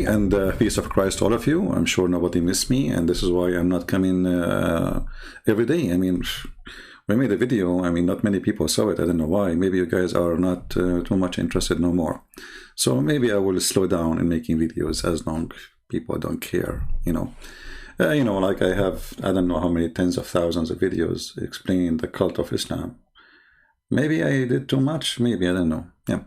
and peace of Christ to all of you. I'm sure nobody missed me, and this is why I'm not coming every day. I mean, we made a video. I mean, not many people saw it. I don't know why. Maybe you guys are not too much interested no more. So maybe I will slow down in making videos as long people don't care, you know. Like I have, I don't know how many tens of thousands of videos explaining the cult of Islam. Maybe I did too much. Maybe, I don't know. Yeah.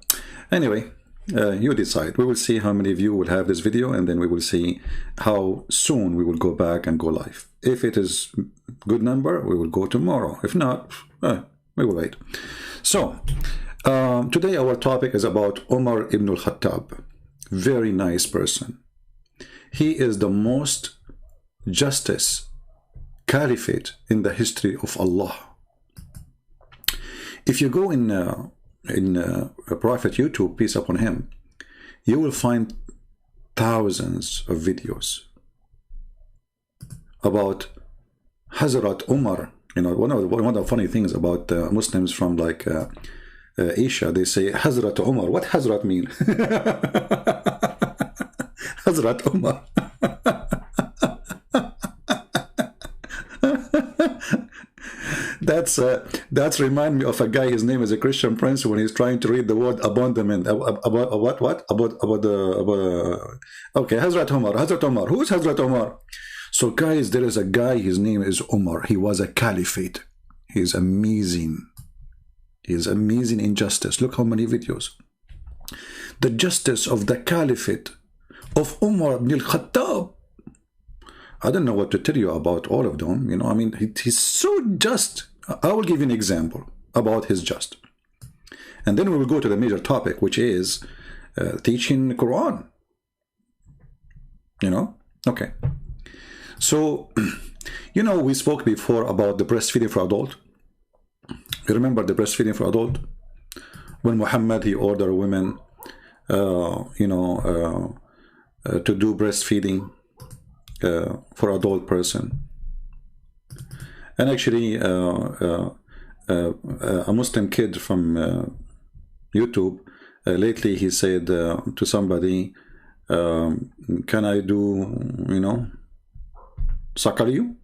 Anyway, you decide. We will see how many of you will have this video, and then we will see how soon we will go back and go live. If it is good number, we will go tomorrow. If not, we will wait. So, today our topic is about Umar ibn al-Khattab. Very nice person. He is the most justice caliphate in the history of Allah. If you go in a private YouTube, peace upon him, you will find thousands of videos about Hazrat Umar. You know, one of the funny things about Muslims from like Asia, they say Hazrat Umar. What Hazrat mean? Hazrat Umar. That's remind me of a guy. His name is a Christian prince when he's trying to read the word abandonment. About okay, Hazrat Umar. Hazrat Umar. Who's Hazrat Umar? So guys, there is a guy. His name is Umar. He was a caliphate. He's amazing. He's amazing in justice. Look how many videos. The justice of the caliphate of Umar ibn al-Khattab. I don't know what to tell you about all of them. You know, I mean, he's so just. I will give you an example about his just. And then we will go to the major topic, which is teaching the Quran. You know? Okay. So, you know, we spoke before about the breastfeeding for adult. You remember the breastfeeding for adult? When Muhammad, he ordered women, to do breastfeeding for adult person. And actually a Muslim kid from YouTube lately, he said to somebody, can I do, you know, suckle you?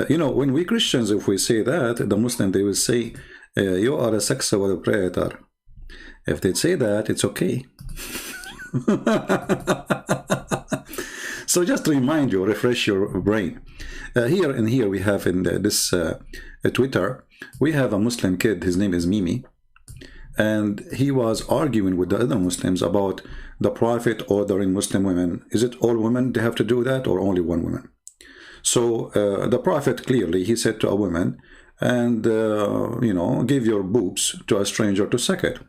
You know, when we Christians, if we say that, the Muslim, they will say, you are a sexual predator. If they say that, it's okay. So just to remind you, refresh your brain. Here we have in this Twitter, we have a Muslim kid. His name is Mimi, and he was arguing with the other Muslims about the Prophet ordering Muslim women. Is it all women they have to do that, or only one woman? So the Prophet clearly, he said to a woman, and give your boobs to a stranger to suck it.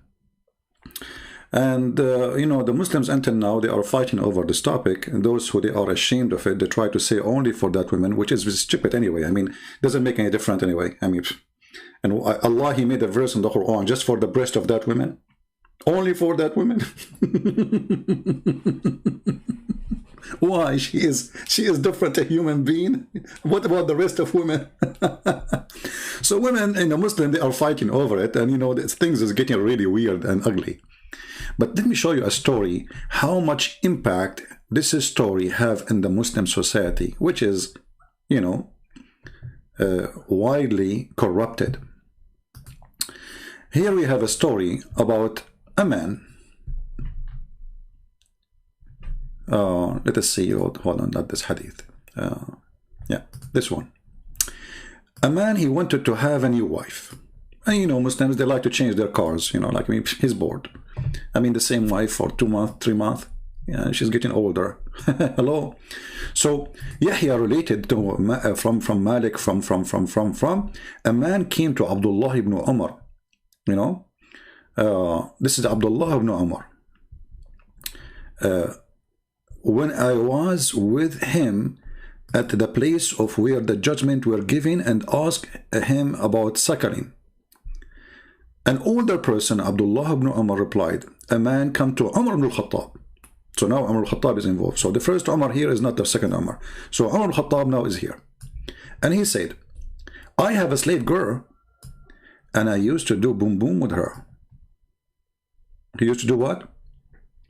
And, the Muslims until now, they are fighting over this topic. And those who they are ashamed of it, they try to say only for that woman, which is stupid anyway. I mean, doesn't make any difference anyway. I mean, and Allah, he made a verse in the Quran just for the breast of that woman. Only for that woman. Why? She is different, a human being. What about the rest of women? So women in the Muslim, they are fighting over it. And, things is getting really weird and ugly. But let me show you a story, how much impact this story have in the Muslim society, which is, widely corrupted. Here we have a story about a man. Let us see, hold on, not this hadith. Yeah, this one. A man, he wanted to have a new wife. And Muslims, they like to change their cars, like me, he's bored. I mean, the same wife for 2 months, 3 months. Yeah, she's getting older. Hello. So Yahya related to from Malik from a man came to Abdullah ibn Umar. This is Abdullah ibn Umar. When I was with him at the place of where the judgment were given, and asked him about suckling. An older person, Abdullah ibn Umar, replied, a man come to Umar ibn al-Khattab. So now Umar al-Khattab is involved. So the first Umar here is not the second Umar. So Umar al-Khattab now is here. And he said, I have a slave girl, and I used to do boom boom with her. He used to do what?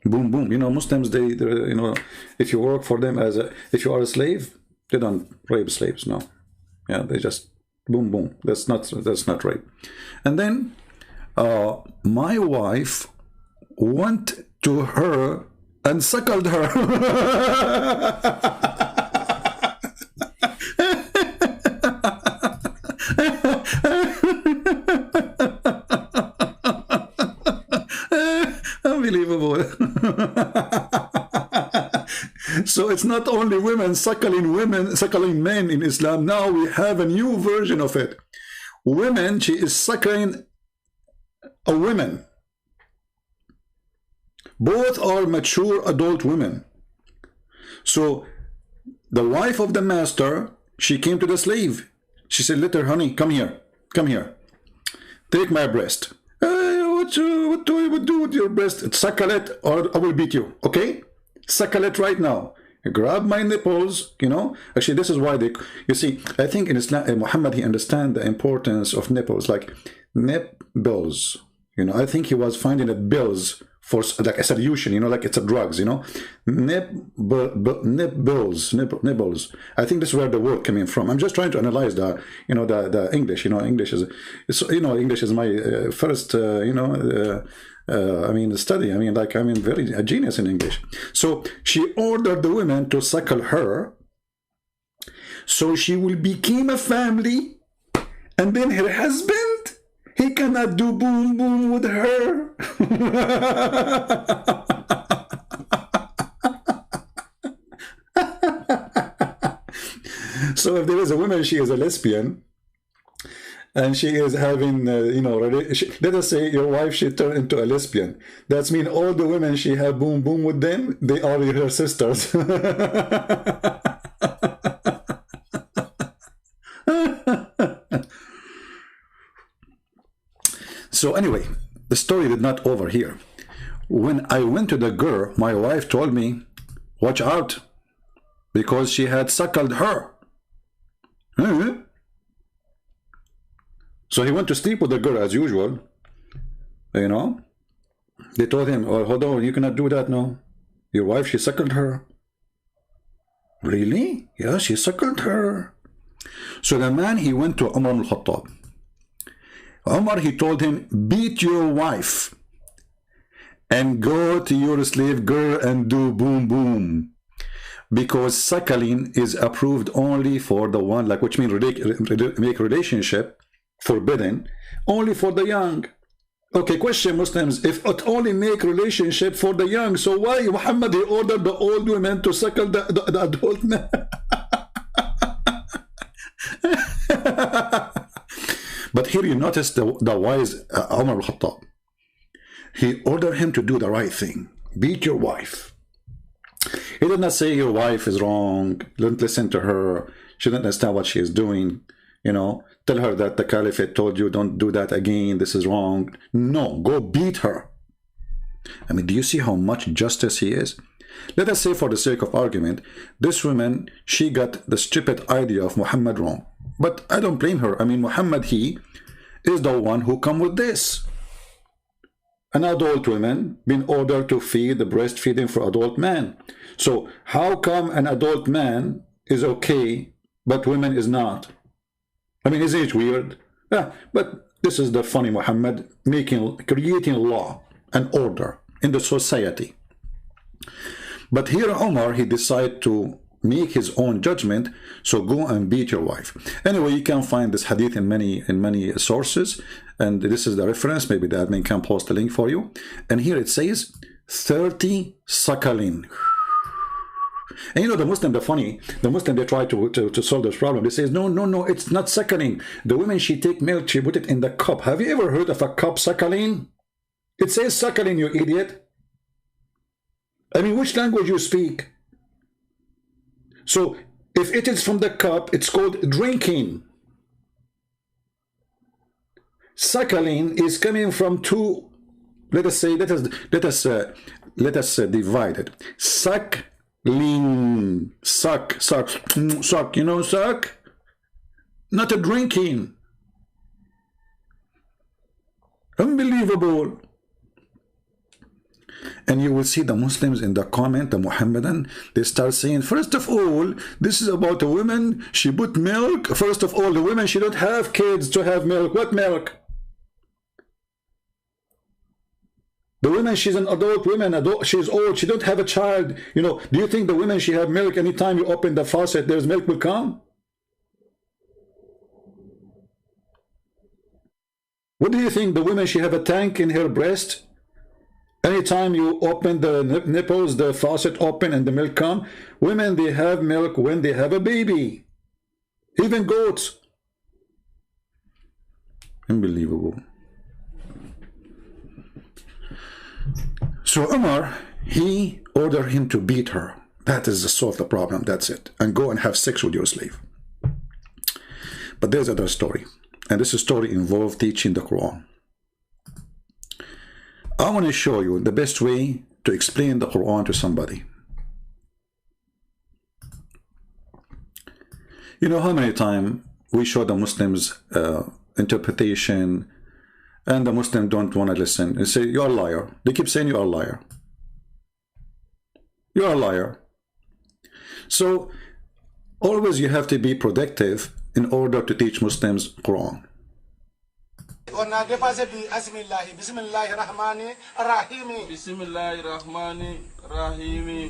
Boom, boom. You know, Muslims, you know, if you work for them as a, if you are a slave, they don't rape slaves. No, yeah, they just boom, boom. That's not rape. And then my wife went to her and suckled her. Unbelievable. So it's not only women, suckling men in Islam. Now we have a new version of it. Women, she is suckling a woman. Both are mature adult women. So the wife of the master, she came to the slave. She said, "Let her, honey, come here. Come here. Take my breast." What do you do with your breast? Suckle it or I will beat you. Okay? Suckle it right now. Grab my nipples, you know. Actually, this is why they, you see, I think in Islam, Muhammad, he understands the importance of nipples, like nip bills. You know, I think he was finding the bills for like a solution, you know, like it's a drugs, you know. Nibbles. I think this is where the word coming from. I'm just trying to analyze the, you know, the English. You know, English is, you know, English is my first, you know, I mean, study. I mean, like, very a genius in English. So she ordered the women to suckle her, so she will become a family, and then her husband, he cannot do boom boom with her. So if there is a woman, she is a lesbian, and she is having, you know, let us say your wife, she turned into a lesbian. That means all the women she have boom boom with them, they are her sisters. So anyway, the story did not over here. When I went to the girl, my wife told me, watch out, because she had suckled her. So he went to sleep with the girl as usual. You know, they told him, oh, hold on, you cannot do that, no. Your wife, she suckled her. Really? Yeah, she suckled her. So the man, he went to Umar al-Khattab. Umar, he told him, beat your wife and go to your slave girl and do boom boom, because suckling is approved only for the one, like, which means make relationship forbidden only for the young. Okay, question, Muslims, if it only make relationship for the young, so why Muhammad, he ordered the old women to suckle the adult men? But here you notice the wise Umar al-Khattab. He ordered him to do the right thing. Beat your wife. He did not say your wife is wrong. Don't listen to her. She doesn't understand what she is doing. You know, tell her that the Caliphate told you don't do that again. This is wrong. No, go beat her. I mean, do you see how much justice he is? Let us say, for the sake of argument, this woman, she got the stupid idea of Muhammad wrong. But I don't blame her. I mean, Muhammad, he is the one who come with this. An adult woman been ordered to feed the breastfeeding for adult man. So how come an adult man is okay, but women is not? I mean, isn't it weird? Yeah, but this is the funny Muhammad creating law and order in the society. But here Umar, he decided to make his own judgment, so go and beat your wife. Anyway, you can find this hadith in many sources, and this is the reference. Maybe the admin can post a link for you. And here it says 30 suckling. And you know, the Muslim, they try to solve this problem. They say, no, it's not suckling. The woman, she take milk, she put it in the cup. Have you ever heard of a cup suckling? It says suckling, you idiot. I mean, which language you speak? So if it is from the cup, it's called drinking. Suckling is coming from two. Let us divide it. Suckling, suck. You know, suck. Not a drinking. Unbelievable. And you will see the Muslims in the comment, the Muhammadan, they start saying, first of all, this is about a woman, she put milk. First of all, the women, she don't have kids to have milk. What milk? The woman, she's an adult woman, she's old, she don't have a child. You know, do you think the women, she have milk anytime you open the faucet, there's milk will come? What do you think the woman, she have a tank in her breast? Anytime you open the nipples, the faucet open and the milk come. Women, they have milk when they have a baby. Even goats. Unbelievable. So Umar, he ordered him to beat her. That is to solve the problem, that's it. And go and have sex with your slave. But there's another story. And this story involved teaching the Quran. I want to show you the best way to explain the Quran to somebody. You know how many times we show the Muslims interpretation, and the Muslims don't want to listen. They say, you're a liar. They keep saying you're a liar. You're a liar. So always you have to be protective in order to teach Muslims Quran. On a dépassé bi asmillahi bismillahir rahmanir rahim bismillahir rahmanir rahim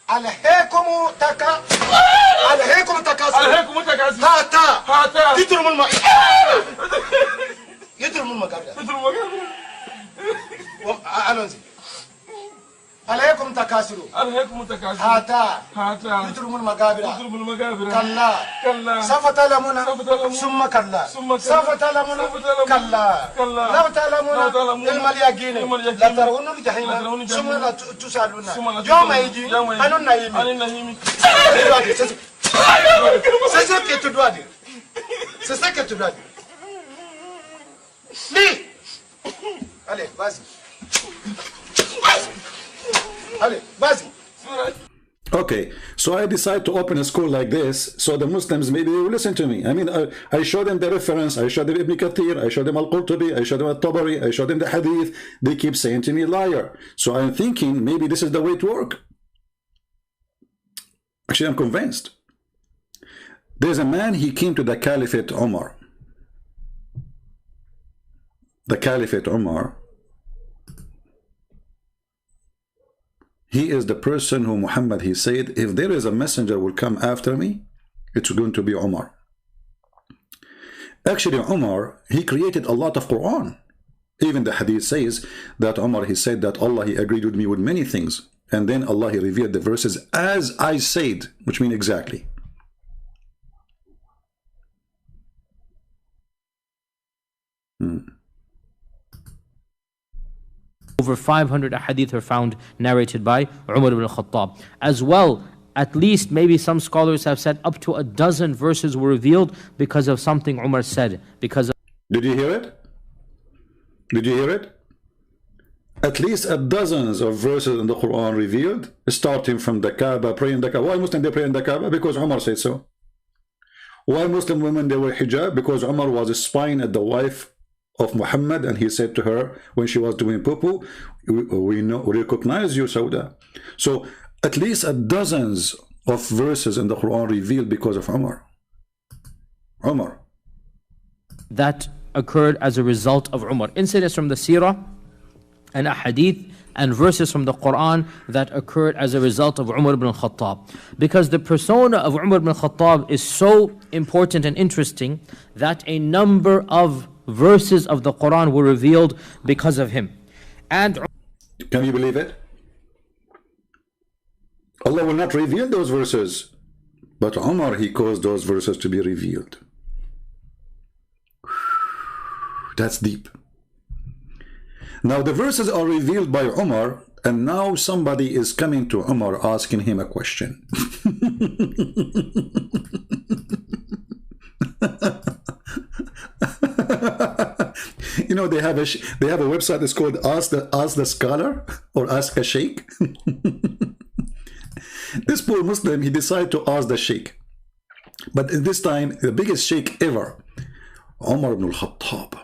alhaykum takasur hata yidrum al-magabra alonzi عليكم تكاثر هاتا يترم المقابر كلا سوف تعلمون ثم كلا سوف تعلمون كلا لو تعلمون علم اليقين لترون الجحيم ثم لا تسألون يوم يجي أنا النعيم c'est ça que tu dois dire c'est ça que tu dois dire lis allez vas-y Okay, so I decide to open a school like this, so the Muslims, maybe they will listen to me. I mean, I show them the reference, I show them Ibn Kathir, I show them Al-Qurtubi, I show them Al-Tabari, I show them the Hadith. They keep saying to me, liar. So I'm thinking, maybe this is the way to work. Actually, I'm convinced. There's a man, he came to the Caliphate Umar. The Caliphate Umar. He is the person who Muhammad, he said, if there is a messenger will come after me, it's going to be Umar. Actually, Umar, he created a lot of Quran. Even the hadith says that Umar, he said that Allah, he agreed with me with many things. And then Allah, he revealed the verses as I said, which mean exactly. Over 500 hadith are found narrated by Umar ibn al-Khattab. As well, at least maybe some scholars have said up to a dozen verses were revealed because of something Umar said. Did you hear it? Did you hear it? At least a dozens of verses in the Quran revealed, starting from the Kaaba, praying the Kaaba. Why Muslims they pray in the Kaaba? Because Umar said so. Why Muslim women they wear hijab? Because Umar was spying at the wife of Muhammad, and he said to her when she was doing poo-poo, we recognize you, Sauda. So at least a dozens of verses in the Quran revealed because of Umar. That occurred as a result of Umar. Incidents from the Seerah and Ahadith and verses from the Quran that occurred as a result of Umar ibn al-Khattab. Because the persona of Umar ibn al-Khattab is so important and interesting that a number of verses of the Quran were revealed because of him. And can you believe it? Allah will not reveal those verses, but Umar, he caused those verses to be revealed. That's deep. Now the verses are revealed by Umar, and now somebody is coming to Umar asking him a question. You know, they have a website that's called Ask the Scholar or Ask a Sheikh. This poor Muslim, he decided to ask the Sheikh, but at this time the biggest Sheikh ever, Umar ibn al-Khattab.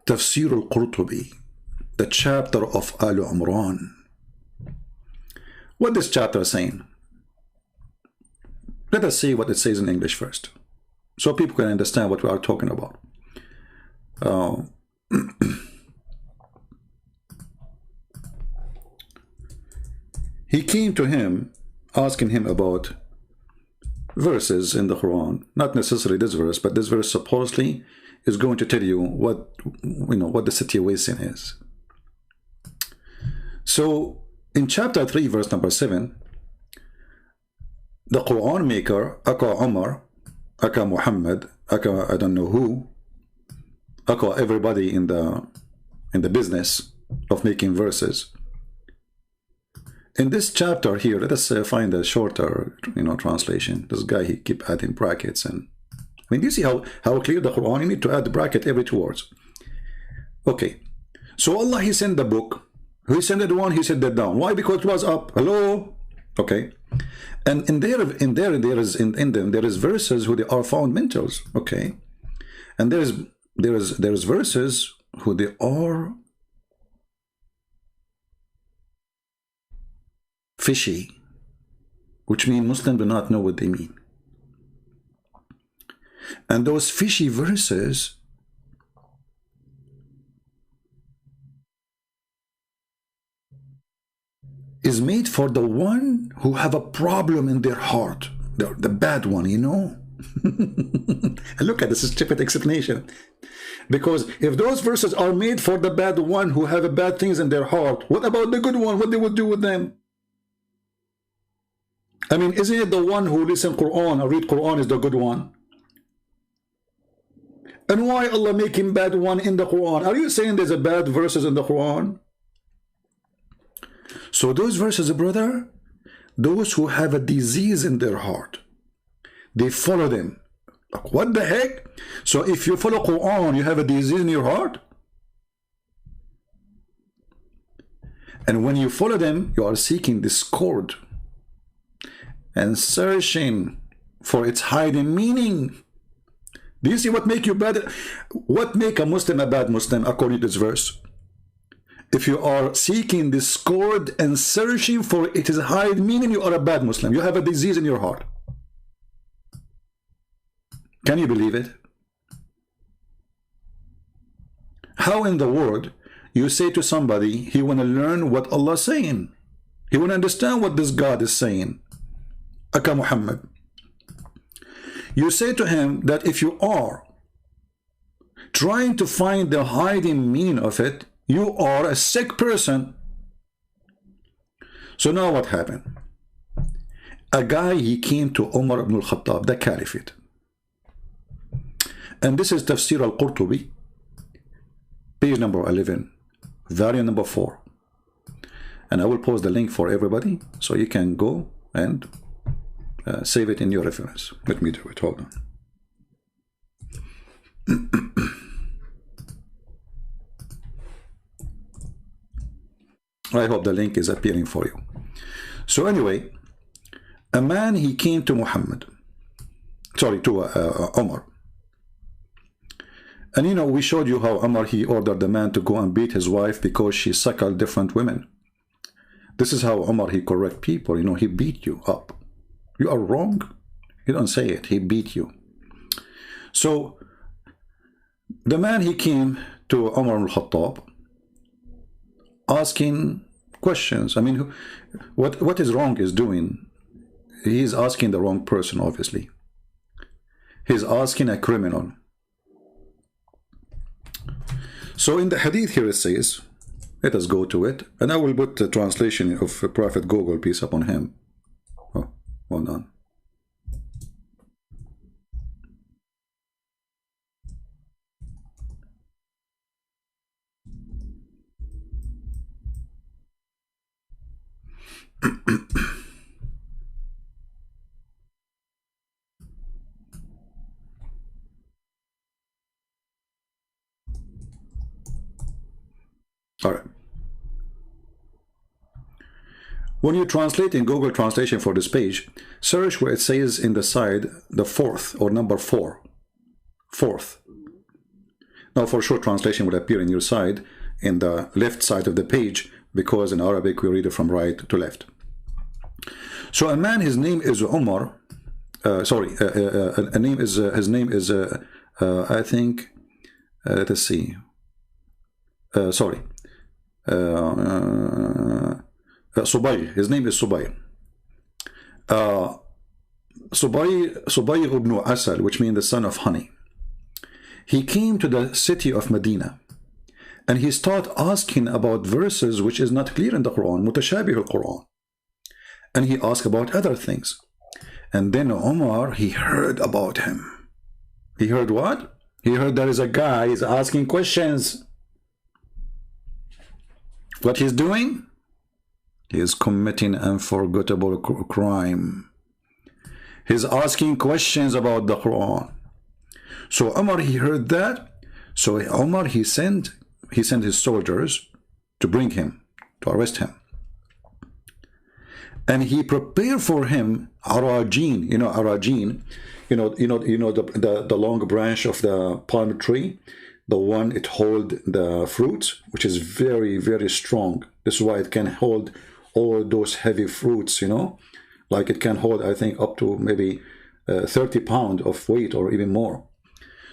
Tafsir al-Qurtubi, the chapter of Al Umran. What this chapter is saying? Let us see what it says in English first, so people can understand what we are talking about. He came to him asking him about verses in the Quran, not necessarily this verse, but this verse supposedly is going to tell you what what the situation is. So in chapter 3 verse number 7, the Quran maker, aka Umar, aka Muhammad, aka I don't know who, aka everybody in the business of making verses. In this chapter here, let us find a shorter translation. This guy, he keep adding brackets, and I mean, you see how clear the Quran, you need to add the bracket every 2 words. Okay, so Allah, he sent the book, he sent it one, he sent that down. Why? Because it was up. Hello. Okay, and in them there is verses who they are fundamentals. Okay, and there is verses who they are fishy, which mean Muslims do not know what they mean. And those fishy verses is made for the one who have a problem in their heart, the bad one, And look at this stupid explanation. Because if those verses are made for the bad one who have bad things in their heart, what about the good one? What they would do with them? I mean, isn't it the one who listen Quran or read Quran is the good one? And why Allah make him bad one in the Quran? Are you saying there's a bad verses in the Quran? So those verses, brother, those who have a disease in their heart, they follow them. Like, what the heck? So if you follow Quran, you have a disease in your heart? And when you follow them, you are seeking discord and searching for its hiding meaning. Do you see what make you bad? What make a Muslim a bad Muslim according to this verse? If you are seeking discord and searching for its hiding meaning, you are a bad Muslim. You have a disease in your heart. Can you believe it? How in the world you say to somebody he want to learn what Allah is saying? He want to understand what this God is saying. Aka Muhammad. You say to him that if you are trying to find the hiding meaning of it, you are a sick person. So now what happened? A guy, he came to Umar ibn al-Khattab, the Caliphate. And this is Tafsir al-Qurtubi, page number 11, volume number 4. And I will post the link for everybody so you can go and save it in your reference. Let me do it. Hold on. I hope the link is appearing for you. So anyway, a man, he came to Muhammad, sorry, to Umar. And we showed you how Umar, he ordered the man to go and beat his wife because she suckled different women. This is how Umar, he correct people. He beat you up. You are wrong. He don't say it. He beat you. So the man, he came to Umar al-Khattab asking questions. I mean, what is wrong is doing? He is asking the wrong person, obviously. He's asking a criminal. So in the hadith here it says, let us go to it, and I will put the translation of Prophet Google, peace upon him. Oh, hold on. All right. When you translate in Google Translation for this page, search where it says in the side the fourth or number 4. Fourth. Now, for sure, translation will appear in your side, in the left side of the page, because in Arabic we read it from right to left. So a man, his name is Umar. His name is I think. Let's see. Subayr. His name is Subayr. Subayr ibn Asal, which means the son of honey. He came to the city of Medina, and he started asking about verses which is not clear in the Quran, mutashabih al-Quran. And he asked about other things. And then Umar, he heard about him. He heard what? He heard there is a guy is asking questions. What he's doing? He is committing unforgettable crime. He's asking questions about the Quran. So Umar, he heard that. So Umar, he sent his soldiers to bring him, to arrest him. And he prepared for him arajin. You know arajin, the long branch of the palm tree, the one it hold the fruits, which is very, very strong. This is why it can hold all those heavy fruits, like it can hold, I think, up to maybe 30 pounds of weight or even more.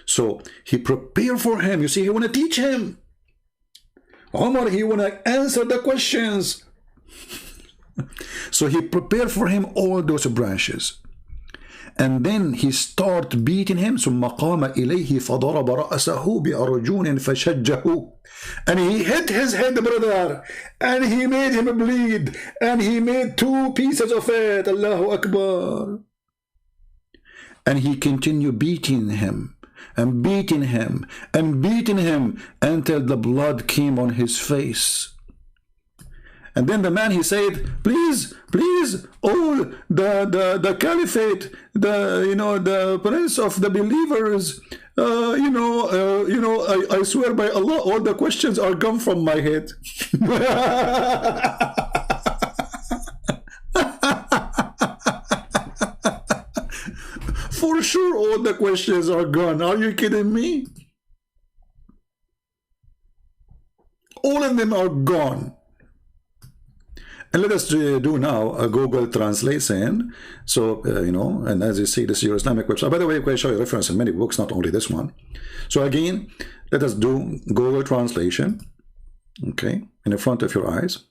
So he prepared for him. You see, he want to teach him. Umar, he want to answer the questions. So he prepared for him all those branches. And then he started beating him. ثم قام إليه فضرب رأسه بأرجون فشجه. And he hit his head, brother. And he made him bleed. And he made 2 pieces of it. Allahu Akbar. And he continued beating him. And beating him. And beating him. Until the blood came on his face. And then the man, he said, please, all the Caliphate, the prince of the believers, I swear by Allah, all the questions are gone from my head. For sure, all the questions are gone. Are you kidding me? All of them are gone. And let us do now a Google translation. So, and as you see, this is your Islamic website. By the way, I can show you reference in many books, not only this one. So again, let us do Google translation, okay, in the front of your eyes.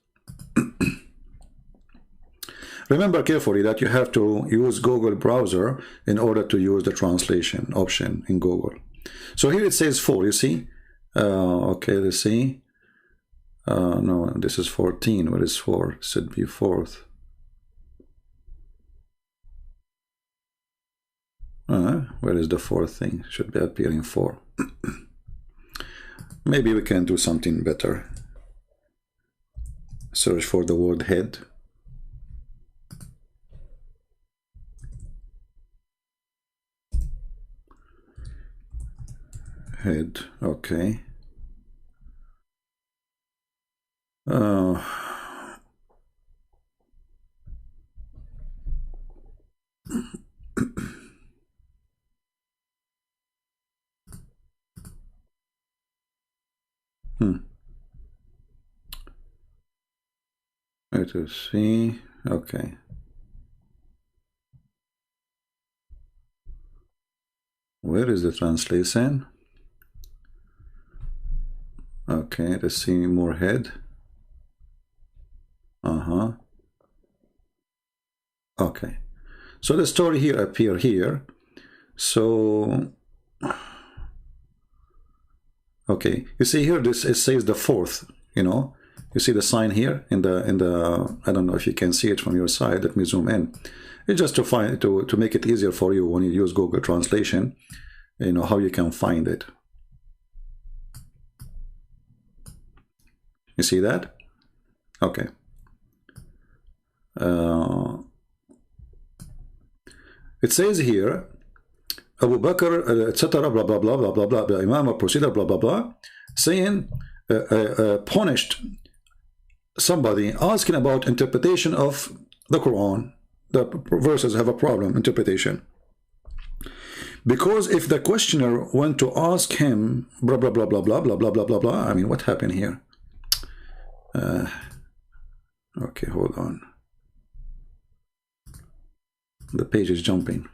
Remember carefully that you have to use Google browser in order to use the translation option in Google. So here it says 4, you see? Okay, let's see. No, this is 14. What is 4? Should be 4th. Where is the 4th thing? Should be appearing 4. Maybe we can do something better. Search for the word head. Head, okay. Let us see. Okay. Where is the translation? Okay, let's see more head. Okay, so the story here appear here. So okay, you see here this it says the 4th. You see the sign here in the I don't know if you can see it from your side. Let me zoom in. It's just to find to make it easier for you when you use Google Translation. How you can find it. You see that? Okay. It says here, Abu Bakr, etc., blah, blah, blah, blah, blah, blah, the Imam or procedure, blah, blah, blah, saying, punished somebody asking about interpretation of the Quran. The verses have a problem, interpretation. Because if the questioner went to ask him, blah, blah, blah, blah, blah, blah, blah, blah, blah, blah, I mean, what happened here? Okay, hold on. The page is jumping.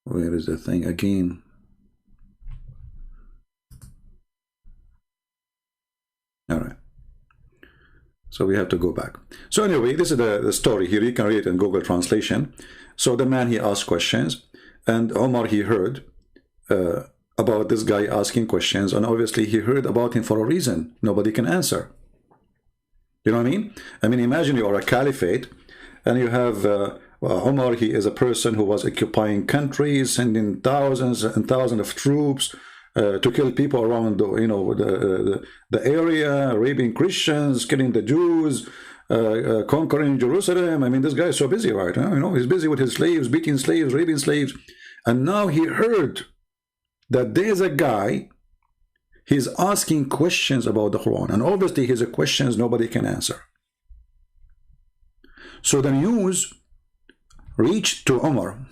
Where is the thing again? All right. So we have to go back. So anyway, this is the story here. You can read it in Google Translation. So the man, he asked questions, and Umar, he heard about this guy asking questions, and obviously he heard about him for a reason. Nobody can answer. You know what I mean? I mean, imagine you are a caliphate, and you have Umar. He is a person who was occupying countries, sending thousands and thousands of troops to kill people around, you know, the area, raping Christians, killing the Jews, conquering Jerusalem. I mean, this guy is so busy, right? You know, he's busy with his slaves, beating slaves, raping slaves, and now he heard that there's a guy. He's asking questions about the Quran, and obviously his questions nobody can answer. So the news reached to Umar.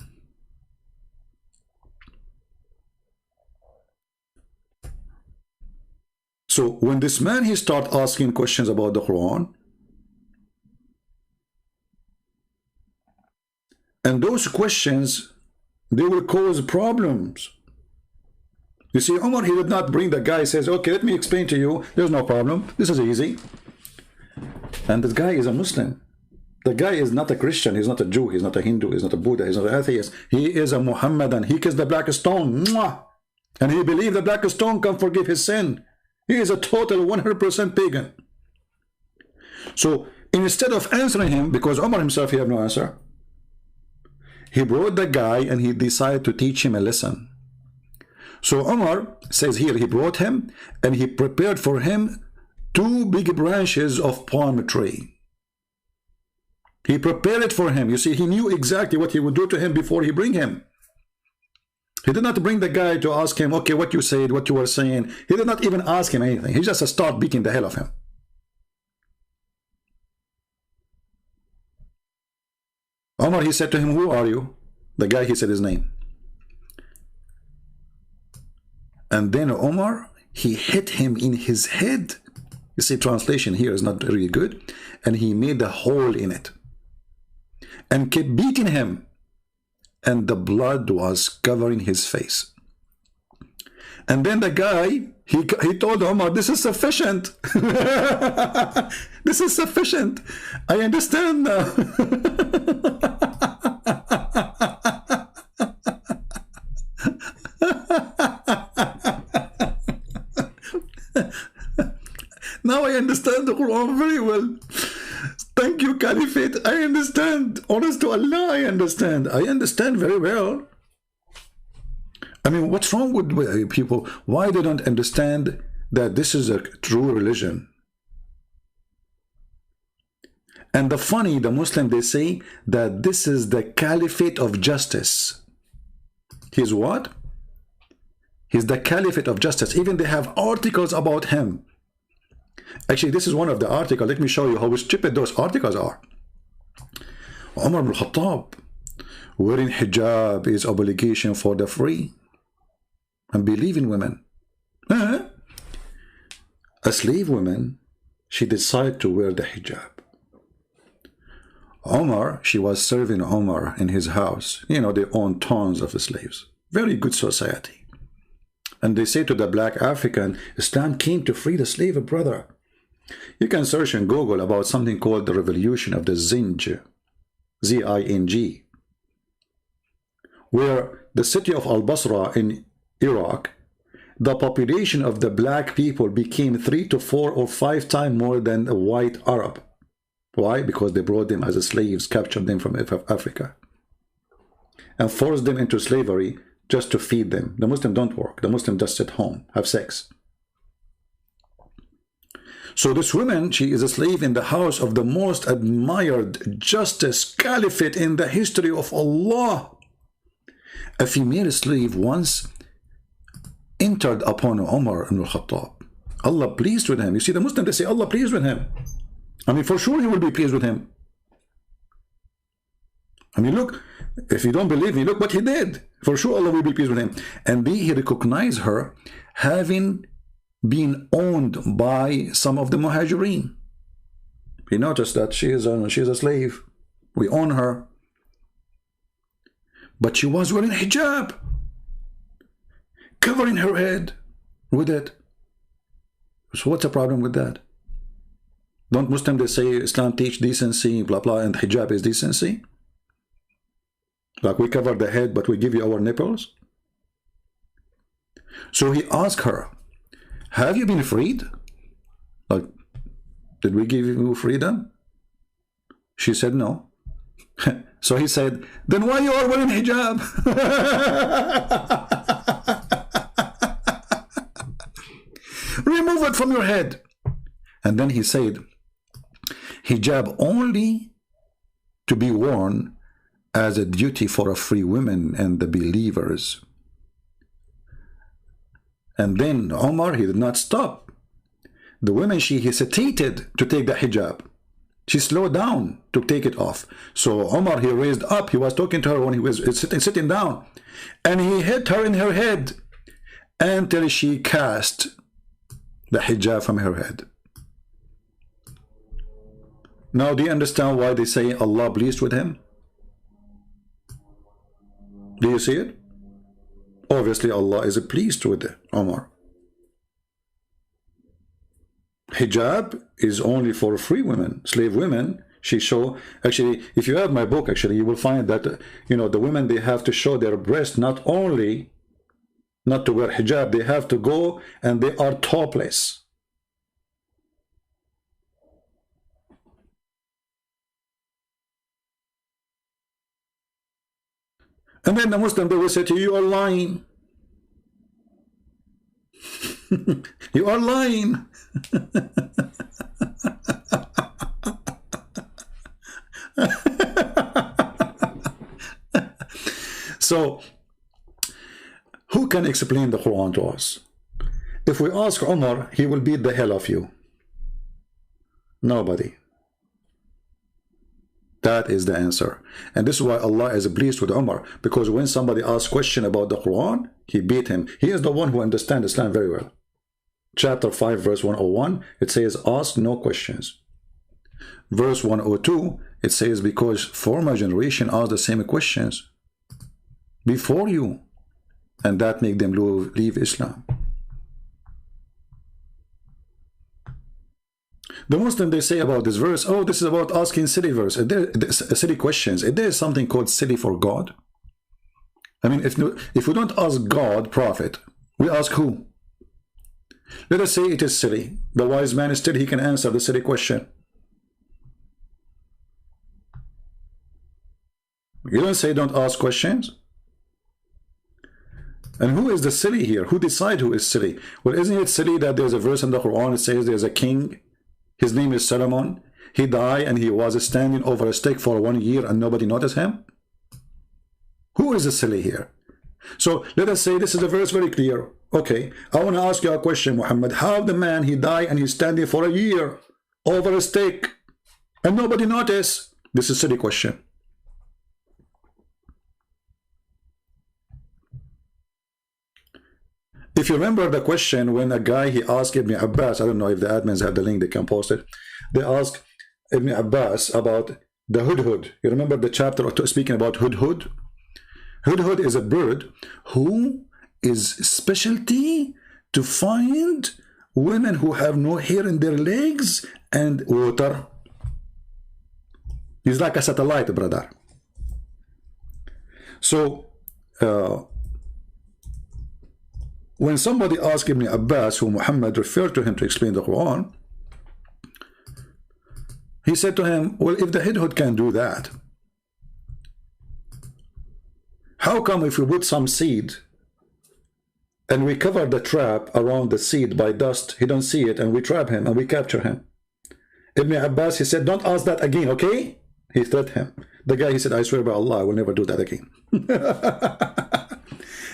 So when this man, he started asking questions about the Quran, and those questions, they will cause problems. You see, Umar, he did not bring the guy, says, okay, let me explain to you, there's no problem, this is easy. And this guy is a Muslim. The guy is not a Christian, he's not a Jew, he's not a Hindu, he's not a Buddha, he's not an atheist. He is a Muhammadan. He kissed the black stone. Mwah! And he believed the black stone can forgive his sin. He is a total 100% pagan. So instead of answering him, because Umar himself, he had no answer, he brought the guy and he decided to teach him a lesson. So Umar says here, he brought him and he prepared for him 2 big branches of palm tree. He prepared it for him. You see, he knew exactly what he would do to him before he bring him. He did not bring the guy to ask him, okay, what you said, what you were saying. He did not even ask him anything. He just started beating the hell of him. Umar, he said to him, who are you? The guy, he said his name. And then Umar, he hit him in his head. You see, translation here is not really good. And he made a hole in it. And kept beating him. And the blood was covering his face. And then the guy, he told Umar, this is sufficient. This is sufficient. I understand now. Now I understand the Quran very well. Thank you, Caliphate. I understand. Honest to Allah, I understand. I understand very well. I mean, what's wrong with people? Why they don't understand that this is a true religion? And the Muslim, they say that this is the Caliphate of justice. He's what? He's the Caliphate of justice. Even they have articles about him. Actually, this is one of the articles. Let me show you how stupid those articles are. Umar ibn Khattab, wearing hijab is obligation for the free. And believe in women. A slave woman, she decided to wear the hijab. Umar, she was serving Umar in his house. You know, they own tons of slaves. Very good society. And they say to the black African, Islam came to free the slave brother. You can search in Google about something called the revolution of the Zinj, Z-I-N-G, where the city of Al-Basra in Iraq, the population of the black people became 3 to 4 or 5 times more than a white Arab. Why? Because they brought them as slaves, captured them from Africa, and forced them into slavery just to feed them. The Muslim don't work. The Muslim just sit home, have sex. So this woman, she is a slave in the house of the most admired justice caliphate in the history of Allah. A female slave once entered upon Umar ibn al-Khattab. Allah pleased with him. You see, the Muslim, they say Allah pleased with him. I mean, for sure he will be pleased with him. I mean, look, if you don't believe me, look what he did. For sure, Allah will be pleased with him. And he recognized her having been owned by some of the Muhajirin. He noticed that she's a slave. We own her. But she was wearing hijab, covering her head with it. So what's the problem with that? Don't Muslims, they say Islam teach decency, blah, blah, and hijab is decency? Like we cover the head, but we give you our nipples? So he asked her, have you been freed? Like, did we give you freedom? She said no. So he said, then why you are wearing hijab? Remove it from your head. And then he said, hijab only to be worn as a duty for a free woman and the believers. And then Umar, he did not stop. The woman, she hesitated to take the hijab. She slowed down to take it off. So Umar, he raised up. He was talking to her when he was sitting down. And he hit her in her head until she cast the hijab from her head. Now, do you understand why they say Allah pleased with him? Do you see it? Obviously, Allah is pleased with Umar. Hijab is only for free women, slave women. She show, actually, if you have my book, actually, you will find that, you know, the women, they have to show their breast, not only not to wear hijab, they have to go and they are topless. And then the Muslim, they will say to you, you are lying. You are lying. So, who can explain the Quran to us? If we ask Umar, he will beat the hell of you. Nobody. That is the answer. And this is why Allah is pleased with Umar, because when somebody asks a question about the Quran, he beat him. He is the one who understands Islam very well. Chapter 5, verse 101, it says, ask no questions. Verse 102, it says, because former generation asked the same questions before you, and that make them leave Islam. The Muslim, they say about this verse, oh, this is about asking silly silly questions. There is something called silly for God. I mean, if we don't ask God, prophet, we ask who? Let us say it is silly. The wise man, still he can answer the silly question. You don't say don't ask questions. And who is the silly here? Who decides who is silly? Well, isn't it silly that there's a verse in the Quran that says there's a king, his name is Solomon, he died and he was standing over a stick for 1 year and nobody noticed him? Who is the silly here? So let us say this is a verse very clear. Okay, I want to ask you a question, Muhammad. How the man, he died and he's standing for a year over a stick and nobody noticed? This is a silly question. If you remember the question when a guy, he asked Ibn Abbas, I don't know if the admins have the link, they can post it. They asked Ibn Abbas about the hudhud. You remember the chapter speaking about hudhud? Hudhud is a bird who is specialty to find women who have no hair in their legs and water. He's like a satellite, brother. So, when somebody asked Ibn Abbas, who Muhammad referred to him to explain the Quran, he said to him, well, if the hudhud can do that, how come if we put some seed and we cover the trap around the seed by dust, he don't see it, and we trap him and we capture him? Ibn Abbas, he said, don't ask that again, okay? He threatened him. The guy, he said, I swear by Allah, I will never do that again.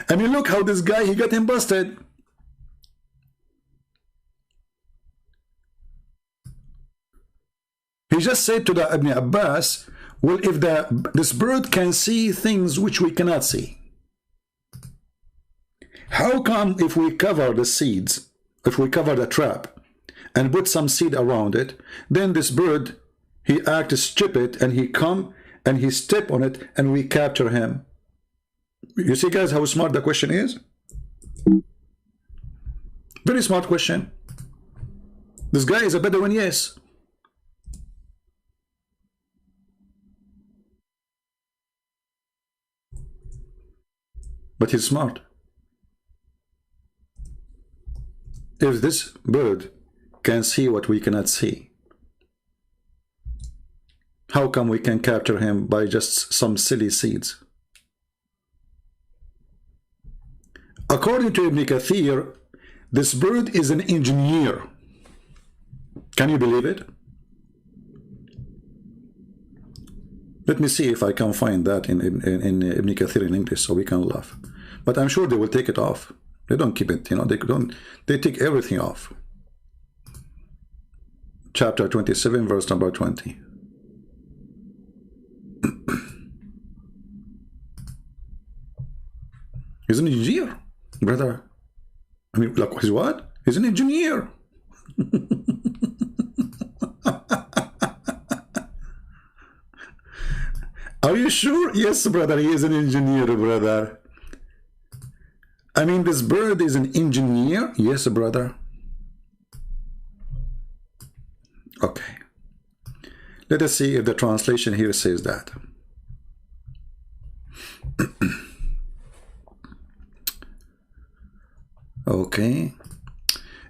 I mean, look how this guy, he got him busted. He just said to the Ibn Abbas, Well, if this bird can see things which we cannot see, how come if we cover the seeds, if we cover the trap and put some seed around it, then this bird, he acts stupid and he come and he step on it and we capture him? You see, guys, how smart the question is? Very smart question. This guy is a Bedouin, yes. But he's smart. If this bird can see what we cannot see, how come we can capture him by just some silly seeds? According to Ibn Kathir, this bird is an engineer. Can you believe it? Let me see if I can find that in Ibn Kathir in English so we can laugh. But I'm sure they will take it off. They don't keep it, you know, they take everything off. Chapter 27, verse number 20. He's an engineer, brother. I mean, like, he's what? He's an engineer. Are you sure? Yes, brother, he is an engineer, brother. I mean, this bird is an engineer? Yes, brother. Okay. Let us see if the translation here says that. Okay.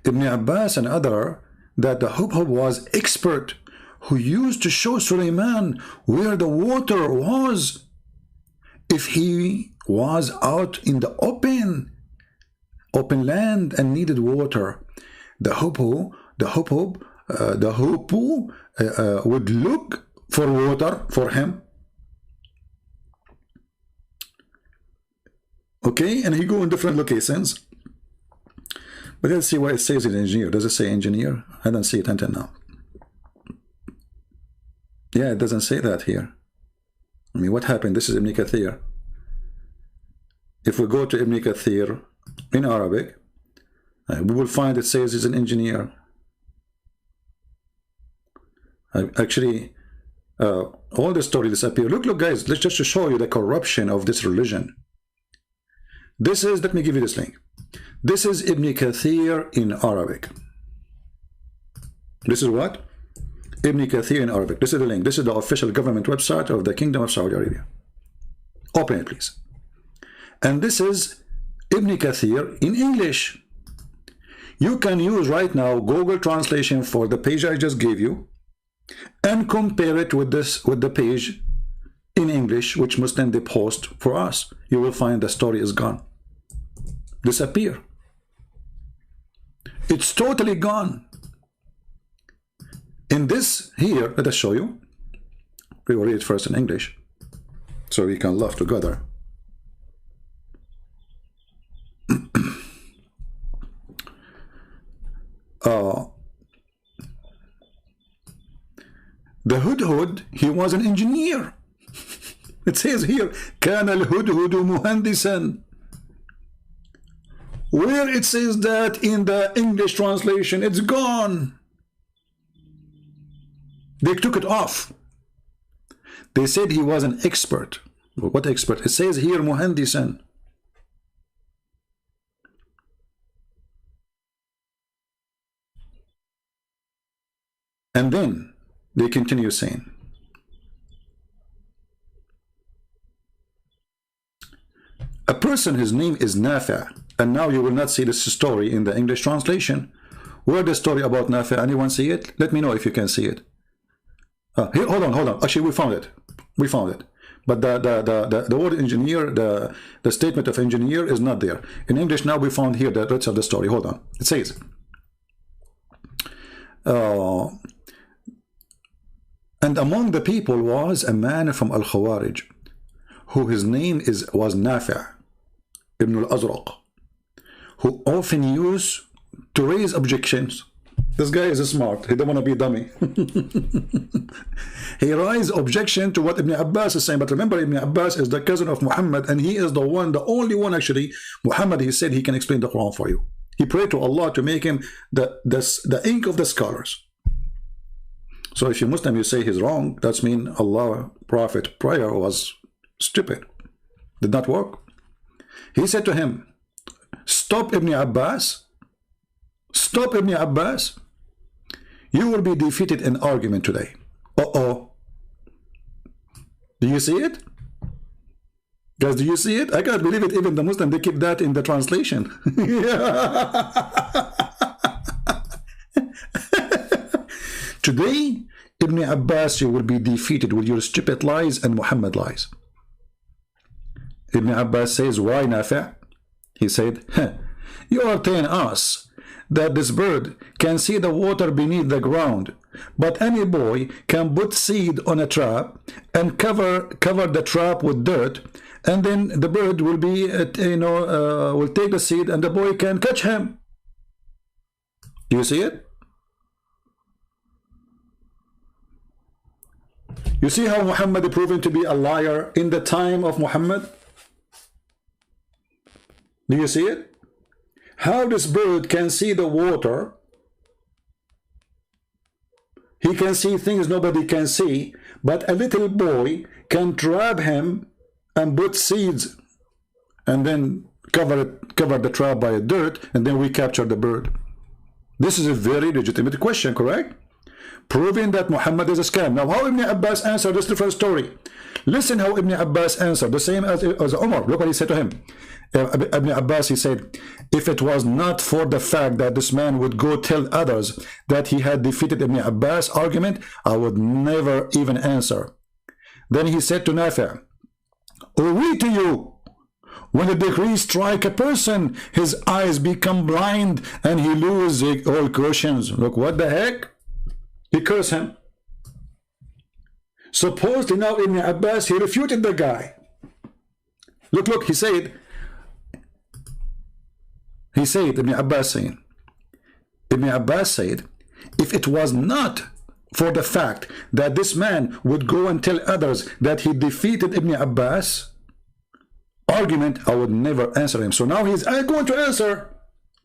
Ibn Abbas and other, that the Hubhub was expert, who used to show Suleiman where the water was if he was out in the open land and needed water. The Hubhub would look for water for him. Okay, and he go in different locations. But let's see what it says in engineer. Does it say engineer? I don't see it until now. Yeah, it doesn't say that here. I mean, what happened? This is Ibn Kathir. If we go to Ibn Kathir in Arabic, we will find it says he's an engineer. Actually, all the story disappear. Look, guys, let's just show you the corruption of this religion. This is, let me give you this link. This is Ibn Kathir in Arabic. This is what? Ibn Kathir in Arabic. This is the link. This is the official government website of the Kingdom of Saudi Arabia. Open it, please. And this is Ibn Kathir in English. You can use right now Google translation for the page I just gave you and compare it with the page in English which Muslim they post for us. You will find the story is gone. Disappear. It's totally gone. In this here, let us show you. We will read it first in English so we can laugh together. The Hudhud, he was an engineer. It says here, كان الهدهد مهندسا. Where it says that in the English translation, it's gone. They took it off. They said he was an expert. What expert? It says here muhandisan. And then they continue saying, a person, his name is Nafi'. And now you will not see this story in the English translation. Where the story about Nafi'? Anyone see it? Let me know if you can see it. Here, hold on. Actually, we found it. But the word engineer, the statement of engineer is not there. In English now we found here the rest of the story. Hold on. It says, and among the people was a man from Al-Khawarij, who his name was Nafi' ibn al-Azraq, who often used to raise objections. This guy is smart. He don't want to be a dummy. He raised objection to what Ibn Abbas is saying. But remember, Ibn Abbas is the cousin of Muhammad, and he is the one, the only one actually. Muhammad, he said he can explain the Quran for you. He prayed to Allah to make him the ink of the scholars. So if you Muslim, you say he's wrong, that's mean Allah, Prophet, prayer was stupid. Did not work. He said to him, stop Ibn Abbas. Stop Ibn Abbas. You will be defeated in argument today. Uh-oh. Do you see it? Guys, do you see it? I can't believe it. Even the Muslim, they keep that in the translation. Today, Ibn Abbas, you will be defeated with your stupid lies and Muhammad lies. Ibn Abbas says, why, Nafi'? He said, you are telling us that this bird can see the water beneath the ground, but any boy can put seed on a trap and cover the trap with dirt, and then the bird will be, will take the seed and the boy can catch him. Do you see it? You see how Muhammad is proven to be a liar in the time of Muhammad? Do you see it? How this bird can see the water. He can see things nobody can see, but a little boy can trap him and put seeds and then cover the trap by dirt, and then we capture the bird. This is a very legitimate question, correct? Proving that Muhammad is a scam. Now, how Ibn Abbas answered this different story? Listen how Ibn Abbas answered, the same as Umar. Look what he said to him. Ibn Abbas, he said, if it was not for the fact that this man would go tell others that he had defeated Ibn Abbas' argument, I would never even answer. Then he said to Nafi', "Away to you! When the decree strike a person, his eyes become blind and he loses all questions." Look, what the heck? He cursed him. Supposedly now Ibn Abbas, he refuted the guy. Look, he said, Ibn Abbas said, if it was not for the fact that this man would go and tell others that he defeated Ibn Abbas' argument, I would never answer him. So now he's going to answer.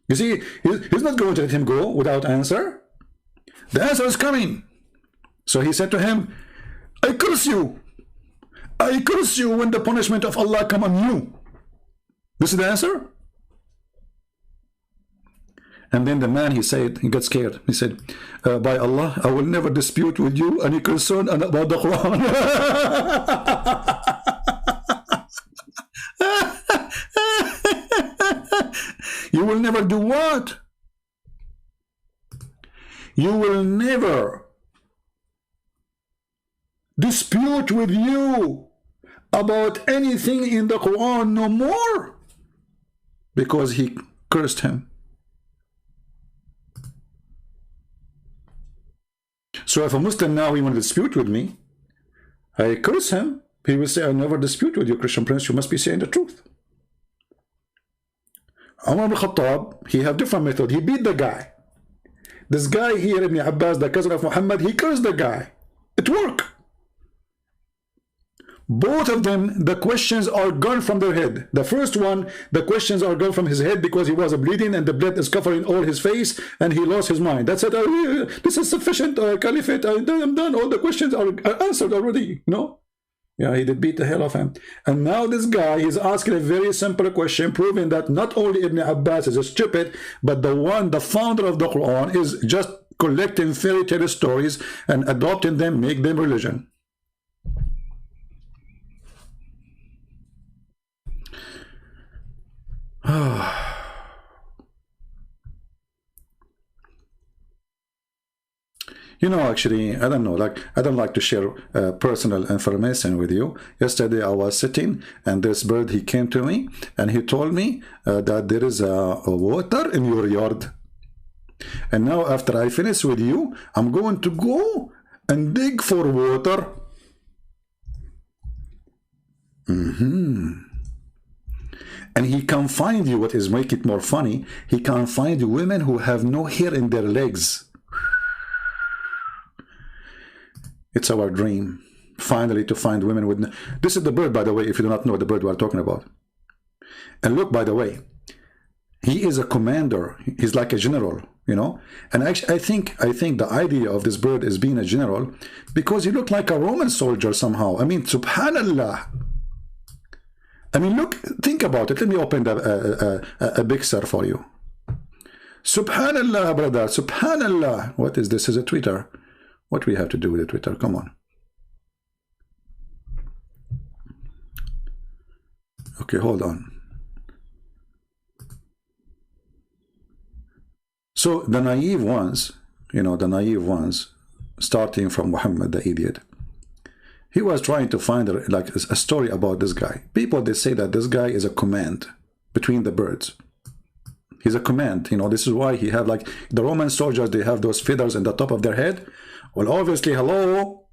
You see, he's not going to let him go without answer. The answer is coming. So he said to him, I curse you. I curse you when the punishment of Allah come on you. This is the answer. And then the man, he said, he got scared. He said, by Allah, I will never dispute with you any concern about the Quran. You will never do what? You will never dispute with you about anything in the Quran no more, because he cursed him. So if a Muslim now he want to dispute with me, I curse him. He will say, I never dispute with you, Christian Prince. You must be saying the truth. Umar ibn Khattab, he have different method. He beat the guy. This guy here, Ibn Abbas, the cousin of Muhammad, he cursed the guy. It worked. Both of them, the questions are gone from their head. The first one, the questions are gone from his head because he was bleeding and the blood is covering all his face and he lost his mind. That's it. This is sufficient, Caliphate. I'm done. All the questions are answered already. No? Yeah, he did beat the hell of him. And now this guy is asking a very simple question, proving that not only Ibn Abbas is stupid, but the founder of the Quran, is just collecting fairy tale stories and adopting them, make them religion. You know, actually, I don't know, like, I don't like to share personal information with you. Yesterday I was sitting and this bird, he came to me and he told me that there is a water in your yard. And now after I finish with you, I'm going to go and dig for water. And he can find you, what is make it more funny, he can find women who have no hair in their legs. It's our dream, finally, to find women with... This is the bird, by the way, if you do not know the bird we're talking about. And look, by the way, he is a commander. He's like a general, you know. And actually, I think the idea of this bird is being a general because he looked like a Roman soldier somehow. I mean, subhanallah. I mean, look, think about it. Let me open a picture for you. Subhanallah, brother, subhanallah. What is this? Is a Twitter. What do we have to do with the Twitter? Come on. Okay, hold on. So the naive ones, you know, the naive ones, starting from Muhammad the idiot, he was trying to find like a story about this guy. People, they say that this guy is a command between the birds. He's a command, you know. This is why he have, like, the Roman soldiers, they have those feathers in the top of their head. Well, obviously, hello.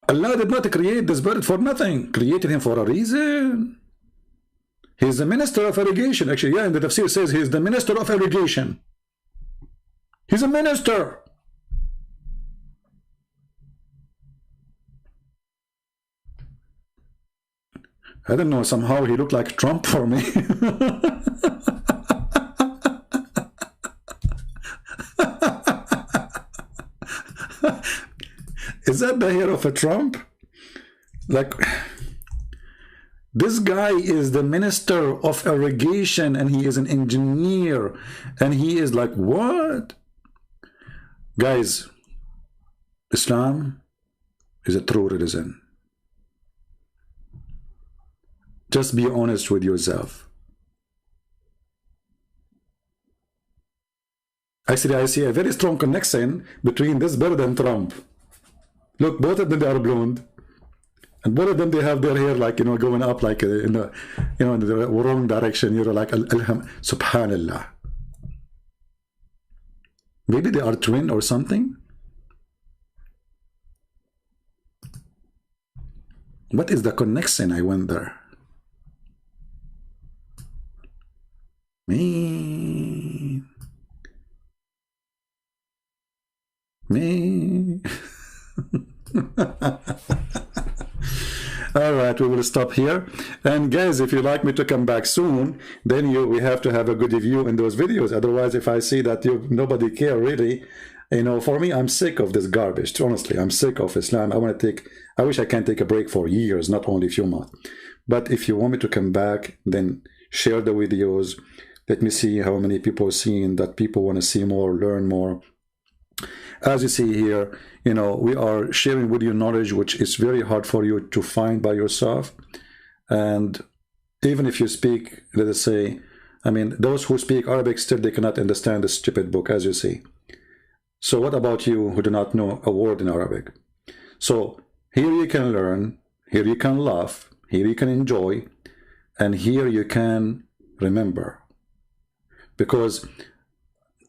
Allah did not create this bird for nothing. Created him for a reason. He's the minister of irrigation. Actually, yeah, in the tafsir says he's the minister of irrigation. He's a minister. I don't know, somehow he looked like Trump for me. Is that the hair of a Trump? Like, this guy is the minister of irrigation and he is an engineer and he is like, what? Guys, Islam is a true religion. Just be honest with yourself. Actually, I see a very strong connection between this bird and Trump. Look, both of them, they are blonde. And both of them, they have their hair, like, you know, going up like in the, you know, in the wrong direction. You know, like, subhanallah. Maybe they are twin or something. What is the connection? I wonder. Me. All right, we will stop here. And guys, if you like me to come back soon, then we have to have a good review in those videos. Otherwise, if I see that nobody care really, you know, for me, I'm sick of this garbage. Honestly, I'm sick of Islam. I wish I can take a break for years, not only a few months. But if you want me to come back, then share the videos. Let me see how many people are seeing that. People want to see more, learn more. As you see here, you know, we are sharing with you knowledge which is very hard for you to find by yourself. And even if you speak, let us say, I mean, those who speak Arabic still, they cannot understand this stupid book, as you see. So what about you who do not know a word in Arabic? So here you can learn, here you can laugh, here you can enjoy, and here you can remember. Because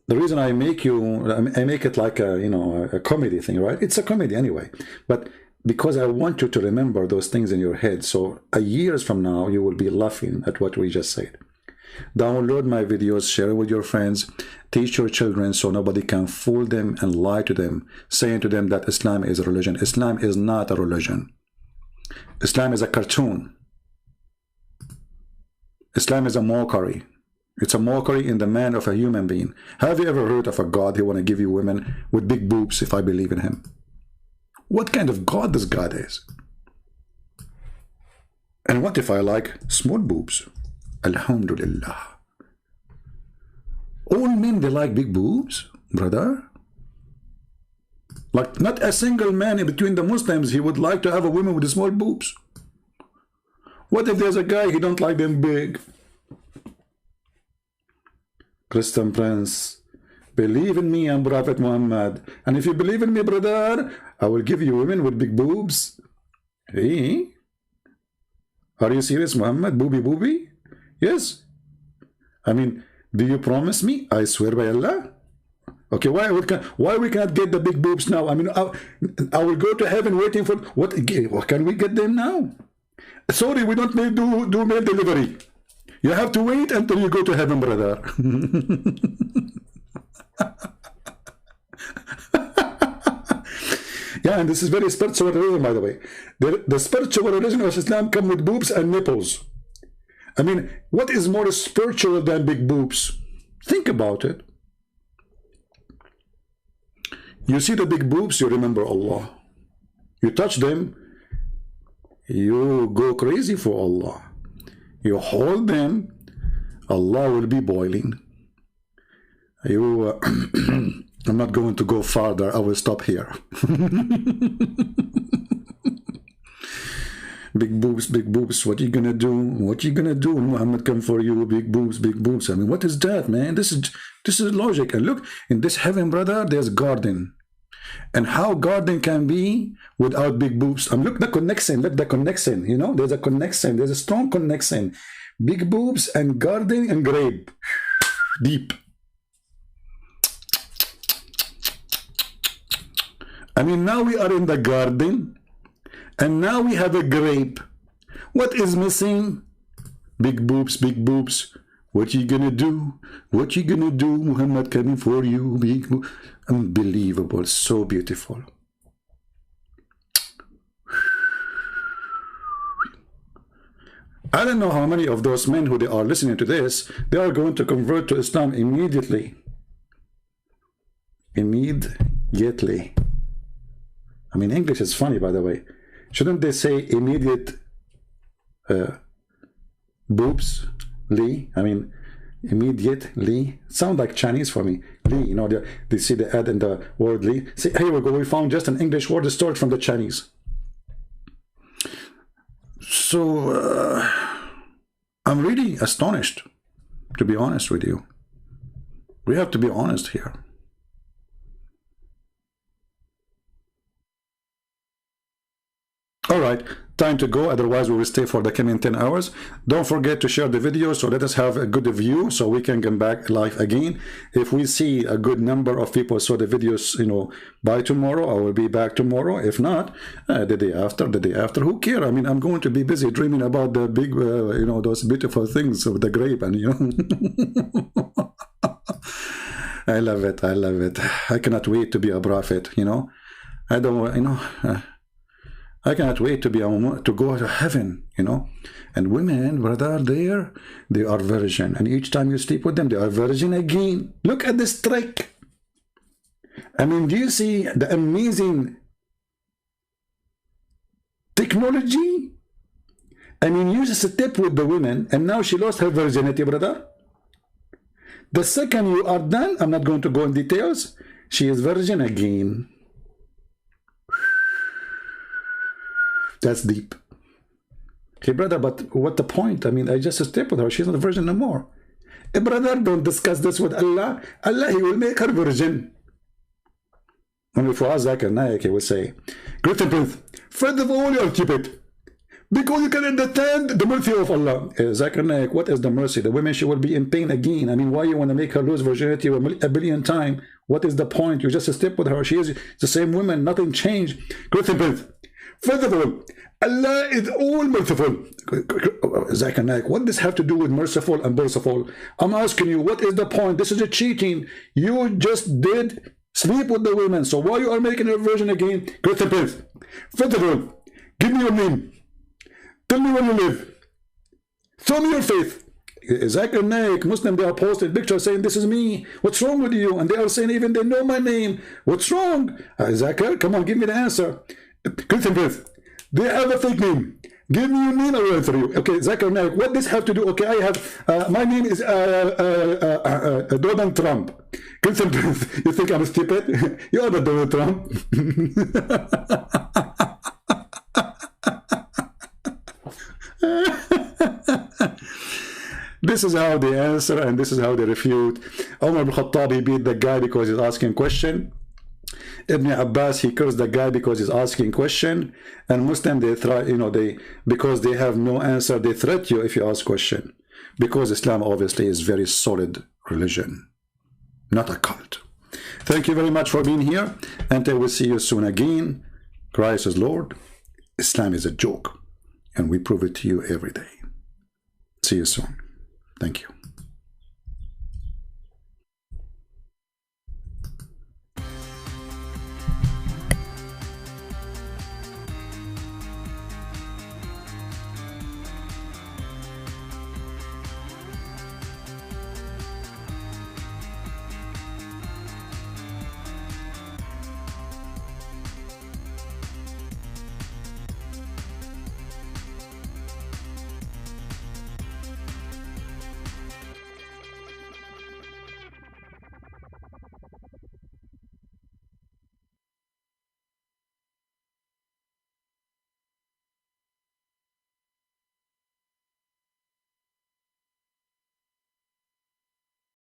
the reason I make it like a, you know, a comedy thing, right? It's a comedy anyway. But because I want you to remember those things in your head. So years from now, you will be laughing at what we just said. Download my videos, share it with your friends, teach your children so nobody can fool them and lie to them, saying to them that Islam is a religion. Islam is not a religion. Islam is a cartoon. Islam is a mockery. It's a mockery in the man of a human being. Have you ever heard of a God who want to give you women with big boobs if I believe in him? What kind of God this God is? And what if I like small boobs? Alhamdulillah. All men, they like big boobs, brother. Like, not a single man in between the Muslims, he would like to have a woman with small boobs. What if there's a guy, he don't like them big? Christian Prince, believe in me and Prophet Muhammad. And if you believe in me, brother, I will give you women with big boobs. Hey? Are you serious, Muhammad? Booby? Yes. I mean, do you promise me? I swear by Allah. Okay, why we cannot get the big boobs now? I mean, I will go to heaven waiting for... What can we get them now? Sorry, we don't need do mail delivery. You have to wait until you go to heaven, brother. Yeah, and this is very spiritual religion, by the way. The spiritual religion of Islam come with boobs and nipples. I mean, what is more spiritual than big boobs? Think about it. You see the big boobs, you remember Allah. You touch them, you go crazy for Allah. You hold them, Allah will be boiling. You, I'm not going to go farther. I will stop here. Big boobs. What you gonna do? What you gonna do when Muhammad come for you? Big boobs. I mean, what is that, man? This is logic. And look, in this heaven, brother, there's garden. And how garden can be without big boobs? Look the connection. Look the connection. You know, there's a connection. There's a strong connection. Big boobs and garden and grape. Deep. I mean, now we are in the garden, and now we have a grape. What is missing? Big boobs, big boobs. What you gonna do? What you gonna do? Muhammad coming for you. Big boobs. Unbelievable. So beautiful. I don't know how many of those men who they are listening to this, they are going to convert to Islam immediately. Immediately. I mean, English is funny, by the way. Shouldn't they say immediate boobs? Lee? I mean, immediately. Sound like Chinese for me. Lee, you know, they see the ad in the word Lee. See, here we go. We found just an English word stored from the Chinese. So, I'm really astonished, to be honest with you. We have to be honest here. All right, time to go, otherwise we will stay for the coming 10 hours. Don't forget to share the video, so let us have a good view so we can come back live again. If we see a good number of people saw the videos, you know, by tomorrow, I will be back tomorrow. If not, the day after, who cares? I mean, I'm going to be busy dreaming about the big, you know, those beautiful things of the grape, and you know. I love it. I cannot wait to be a prophet, you know. I don't, you know, I cannot wait to go to heaven, you know. And women, brother, they are virgin. And each time you sleep with them, they are virgin again. Look at this trick. I mean, do you see the amazing technology? I mean, you just slept with the women, and now she lost her virginity, brother. The second you are done, I'm not going to go in details, she is virgin again. That's deep. Okay, brother, but what the point? I mean, I just slept with her. She's not a virgin no more. Hey, brother, don't discuss this with Allah. Allah, He will make her virgin. And for us, Zakir Naik, He will say, Great and Prince, first of all, you are stupid. Because you can understand the mercy of Allah. Zakir Naik, what is the mercy? The women, she will be in pain again. I mean, why you want to make her lose virginity a billion times? What is the point? You just slept with her. She is the same woman. Nothing changed. Great and Prince. First of all, Allah is all merciful. Zakir Naik, what does this have to do with merciful and merciful? I'm asking you, what is the point? This is a cheating. You just did sleep with the women. So why you are making a virgin again? Great and Prince. First of all, give me your name. Tell me where you live. Show me your faith. Zakir Naik, Muslim, they are posting pictures saying, this is me. What's wrong with you? And they are saying, even they know my name. What's wrong? Zakir, come on, give me the answer. Christian Prince, they have a fake name. Give me your name, I will answer you. Okay, Zakir Naik, what does have to do? Okay, I have, my name is Donald Trump. Christian Prince, you think I'm stupid? You are the Donald Trump. This is how they answer, and this is how they refute. Umar ibn Khattab, he beat the guy because he's asking question. Ibn Abbas, he cursed the guy because he's asking question. And Muslim, they try, you know, because they have no answer, they threat you if you ask question. Because Islam obviously is very solid religion, not a cult. Thank you very much for being here, and I will see you soon again. Christ is Lord. Islam is a joke, and we prove it to you every day. See you soon. Thank you.